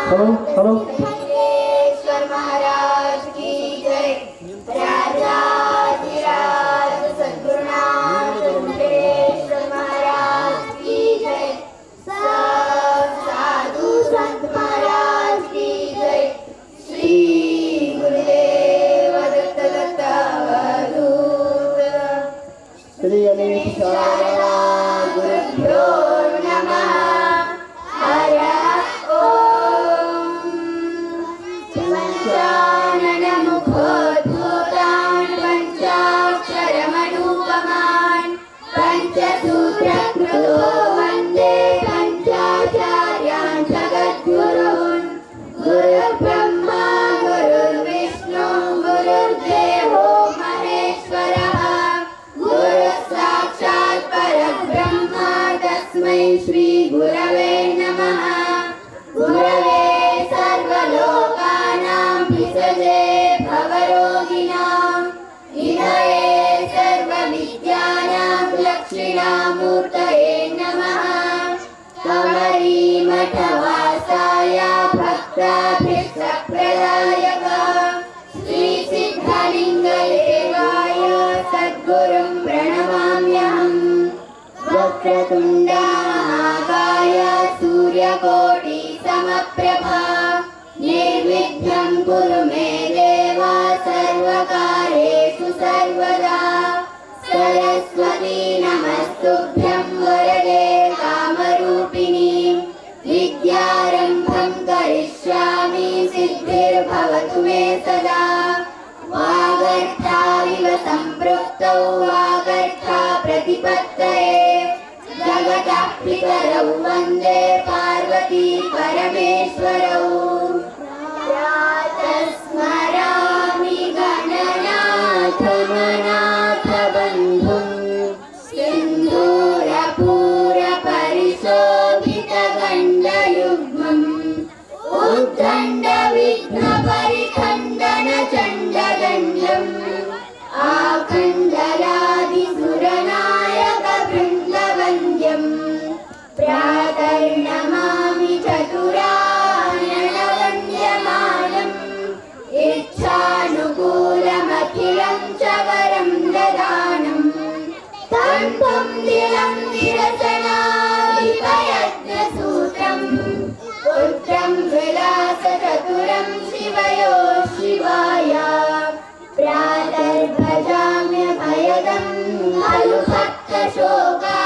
Hello hello महाराज की जय। राजाधिराज सद्गुरुनाथ वेंकटेश्वर महाराज की जय। सब साधु संत महाराज की जय। श्री गुरुदेव दत्त दत्त अवधूत श्री अनेक शारदा गुरुभ्यो नमः। हरः ओम। पंचाननमुखोद्भूतान् पंचाक्षरमनुपमान् पंचसूत्रकृतो वन्दे पञ्चाचार्यान् जगद्गुरून्। गुरुर्ब्रह्मा गुरुर्विष्णु गुरुर्देवो महेश्वरः। गुरुः साक्षात् परब्रह्म तस्मै श्री गुरवे नमः। गुरवे सर्वलोकानां विषजे भवरोगिणां निधये सर्वविद्यानां दक्षिणामूर्तये नमः। कमरीमठवासाय भक्ताभीष्टप्रदायक श्रीसिद्धलिङ्गदेवाय सद्गुरुं प्रणमाम्यहम्। वक्रतुण्डमहाकाय सूर्यकोटि समप्रभा निर्विघ्नं कुरु मे देव सर्वकार्येषु सर्वदा। सरस्वती नमस्तुभ्यं वरदे कामरूपिणी विद्यारम्भं करिष्यामि सिद्धिर्भवतु मे सदा। वागर्थाविव सम्पृक्तौ वागर्था प्रतिपत्तये जगतः पितरौ वन्दे पार्वती परमेश्वरौ। प्रातस्मरामि गणनाथमनाथ बन्धुं सिन्दूरपूरपरिशोभितगण्डयुग्मम् उद्दण्डविघ्नपरिखण्डनचण्डदण्डम् आखण्डलादिसुरनायकवृन्दवन्द्यम्। प्रातर्नमामि चतुराननवन्द्यमानम् इच्छानुकूलमखिलं च वरं ददानम्। तं पुंदिलं निरसनादिपयज्ञसूत्रम् पुत्रं विलासचतुरं शिवयो शिवाय। प्रातर्भजाम्यभयदं खलु भक्तशोका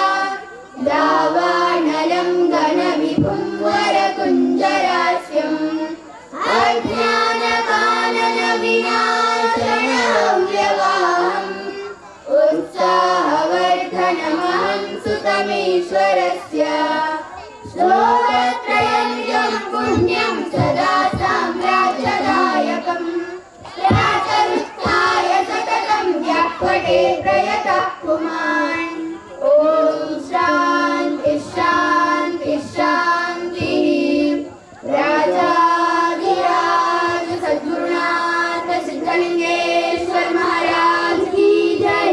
दावानलं गणविभुं वरकुञ्जरास्यम्। अज्ञानकाननविनाशनव्यवाहम् उत्साहवर्धनमहं सुतमीश्वरस्य। श्लोकत्रयं पुण्यं सदा साम्राज्यदायकम्। प्रातरुत्थाय सततं यः पठेत् प्रयतः पुमान्। ॐ शान्ति शान्ति शान्तिः। राजाधिराज सद्गुरुनाथ सिद्धलिङ्गेश्वर महाराज की जय।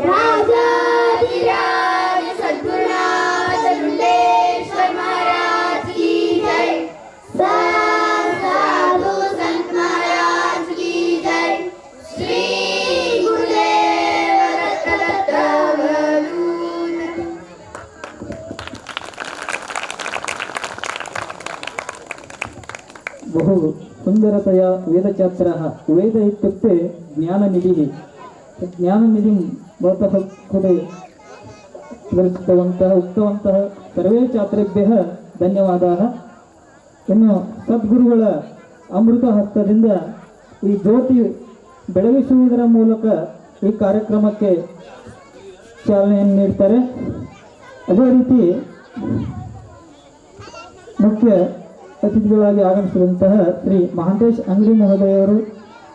राजाधिराज सद्गुरुनाथ सिद्धेश्वर महाराज की जय। साधु संत महाराज की जय। श्री गुरुदेव दत्त दत्त अवधूत। बहु सुन्दरतया वेदछात्रः वेद इत्युक्ते ज्ञाननिधिः ज्ञाननिधिं भवतः कृते विवृतवन्तः उक्तवन्तः सर्वे छात्रेभ्यः ಧನ್ಯವಾದಾः। ಇನ್ನು ಸದ್ಗುರುಗಳ ಅಮೃತ ಹಸ್ತದಿಂದ ಈ ಜ್ಯೋತಿ ಬೆಳಗಿಸುವುದರ ಮೂಲಕ ಈ ಕಾರ್ಯಕ್ರಮಕ್ಕೆ ಚಾಲನೆಯನ್ನು ನೀಡ್ತಾರೆ. ಅದೇ ರೀತಿ ಮುಖ್ಯ ಅತಿಥಿಗಳಾಗಿ ಆಗಮಿಸಿದಂತಹ ಶ್ರೀ ಮಹಾಂತೇಶ್ ಅಂಗಡಿ ಮಹೋದಯವರು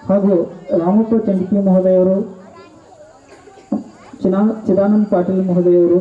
ಹಾಗೂ ರಾಮಪ್ಪ ಚಂಡಿಕಿ ಮಹೋದಯವರು, ಚಿದಾನಂದ್ ಪಾಟೀಲ್ ಮಹೋದಯವರು,